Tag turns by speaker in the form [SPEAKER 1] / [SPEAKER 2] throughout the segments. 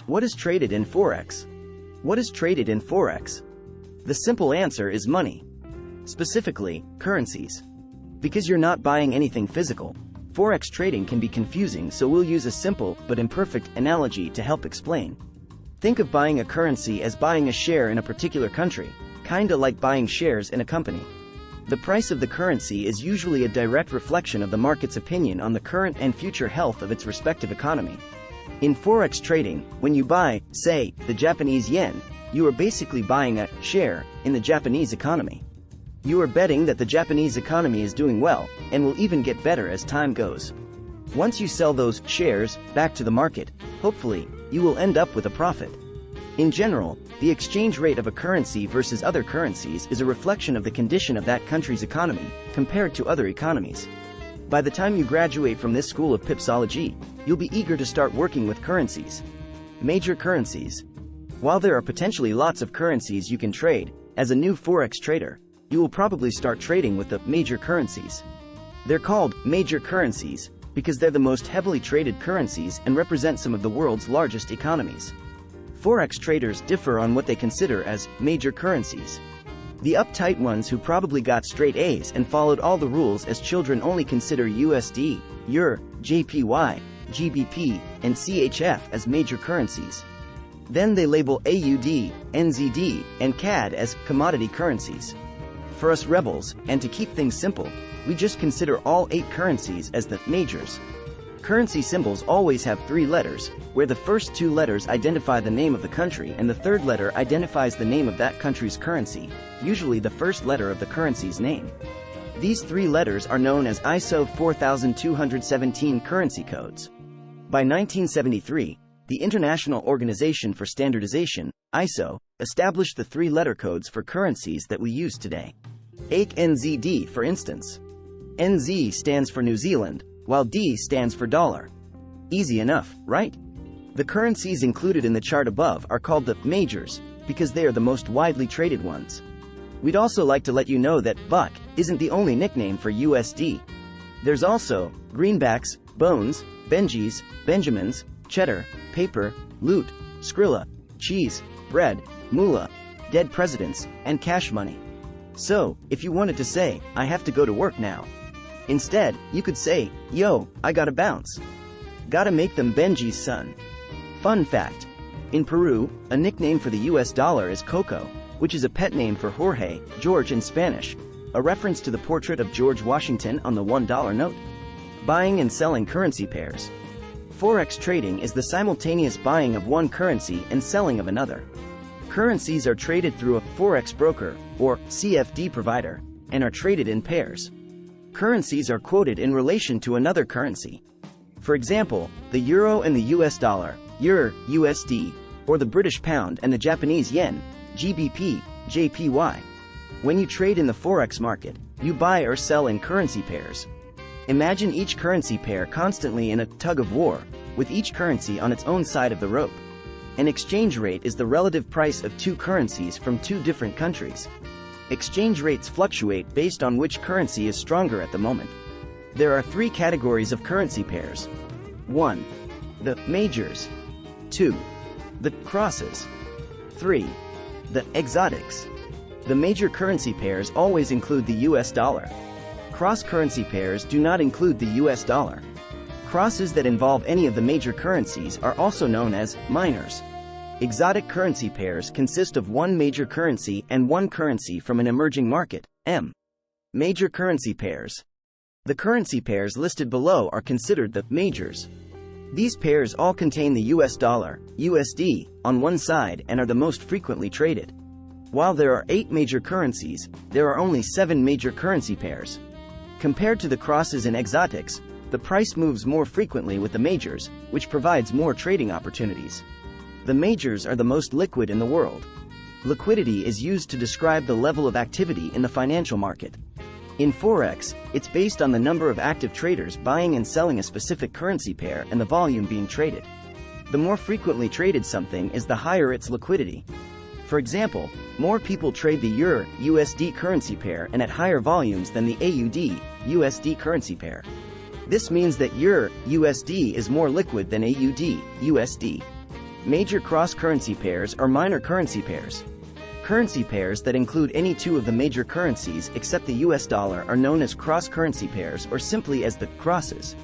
[SPEAKER 1] What is traded in Forex? What is traded in Forex? The simple answer is money. Specifically, currencies. Because you're not buying anything physical, Forex trading can be confusing, so we'll use a simple but imperfect analogy to help explain. Think of buying a currency as buying a share in a particular country, kinda like buying shares in a company. The price of the currency is usually a direct reflection of the market's opinion on the current and future health of its respective economy. In Forex trading, when you buy, say, the Japanese yen, you are basically buying a share in the Japanese economy. You are betting that the Japanese economy is doing well, and will even get better as time goes. Once you sell those shares back to the market, hopefully, you will end up with a profit. In general, the exchange rate of a currency versus other currencies is a reflection of the condition of that country's economy, compared to other economies. By the time you graduate from this school of pipsology, you'll be eager to start working with currencies. Major currencies. While there are potentially lots of currencies you can trade, as a new Forex trader, you will probably start trading with the major currencies. They're called major currencies because they're the most heavily traded currencies and represent some of the world's largest economies. Forex traders differ on what they consider as major currencies. The uptight ones who probably got straight A's and followed all the rules as children only consider USD, EUR, JPY, GBP, and CHF as major currencies. Then they label AUD, NZD, and CAD as commodity currencies. For us rebels, and to keep things simple, we just consider all 8 currencies as the majors. Currency symbols always have 3 letters, where the first 2 letters identify the name of the country and the third letter identifies the name of that country's currency, usually the first letter of the currency's name. These 3 letters are known as ISO 4217 currency codes. By 1973, the International Organization for Standardization, ISO, established the 3-letter codes for currencies that we use today. Take NZD for instance. NZ stands for New Zealand, while D stands for dollar. Easy enough, right? The currencies included in the chart above are called the majors, because they are the most widely traded ones. We'd also like to let you know that buck isn't the only nickname for USD. There's also greenbacks, bones, Benjis, Benjamins, cheddar, paper, loot, skrilla, cheese, bread, moolah, dead presidents, and cash money. So, if you wanted to say, I have to go to work now, instead, you could say, yo, I gotta bounce. Gotta make them Benjis, son. Fun fact. In Peru, a nickname for the US dollar is Coco, which is a pet name for Jorge, George in Spanish, a reference to the portrait of George Washington on the $1 note. Buying and selling currency pairs. Forex trading is the simultaneous buying of one currency and selling of another. Currencies are traded through a Forex broker, or CFD provider, and are traded in pairs. Currencies are quoted in relation to another currency. For example, the euro and the US dollar, EUR, USD, or the British pound and the Japanese yen, GBP, JPY. When you trade in the Forex market, you buy or sell in currency pairs. Imagine each currency pair constantly in a tug of war, with each currency on its own side of the rope. An exchange rate is the relative price of 2 currencies from 2 different countries. Exchange rates fluctuate based on which currency is stronger at the moment. There are 3 categories of currency pairs. 1. The majors. 2. The crosses. 3. The exotics. The major currency pairs always include the US dollar. Cross-currency pairs do not include the US dollar. Crosses that involve any of the major currencies are also known as minors. Exotic currency pairs consist of one major currency and one currency from an emerging market, M. Major currency pairs. The currency pairs listed below are considered the majors. These pairs all contain the US dollar, USD, on one side and are the most frequently traded. While there are 8 major currencies, there are only 7 major currency pairs. Compared to the crosses and exotics, the price moves more frequently with the majors, which provides more trading opportunities. The majors are the most liquid in the world. Liquidity is used to describe the level of activity in the financial market. In Forex, it's based on the number of active traders buying and selling a specific currency pair and the volume being traded. The more frequently traded something is, the higher its liquidity. For example, more people trade the EUR USD currency pair and at higher volumes than the AUD USD currency pair. This means that EUR USD is more liquid than AUD USD. Major cross-currency pairs are minor currency pairs. Currency pairs that include any two of the major currencies except the US dollar are known as cross-currency pairs or simply as the crosses.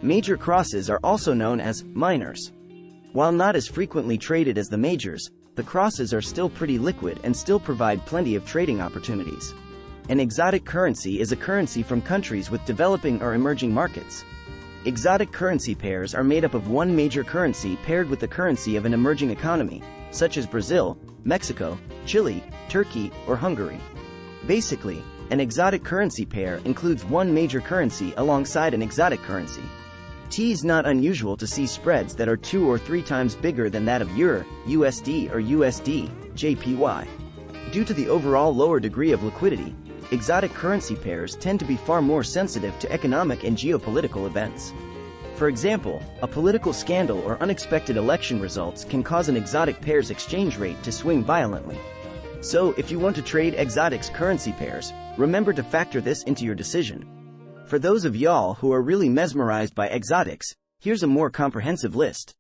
[SPEAKER 1] Major crosses are also known as minors. While not as frequently traded as the majors, the crosses are still pretty liquid and still provide plenty of trading opportunities. An exotic currency is a currency from countries with developing or emerging markets. Exotic currency pairs are made up of one major currency paired with the currency of an emerging economy, such as Brazil, Mexico, Chile, Turkey, or Hungary. Basically, an exotic currency pair includes one major currency alongside an exotic currency. It's not unusual to see spreads that are 2 or 3 times bigger than that of Euro, USD or USD, JPY. Due to the overall lower degree of liquidity, exotic currency pairs tend to be far more sensitive to economic and geopolitical events. For example, a political scandal or unexpected election results can cause an exotic pair's exchange rate to swing violently. So, if you want to trade exotics currency pairs, remember to factor this into your decision. For those of y'all who are really mesmerized by exotics, here's a more comprehensive list.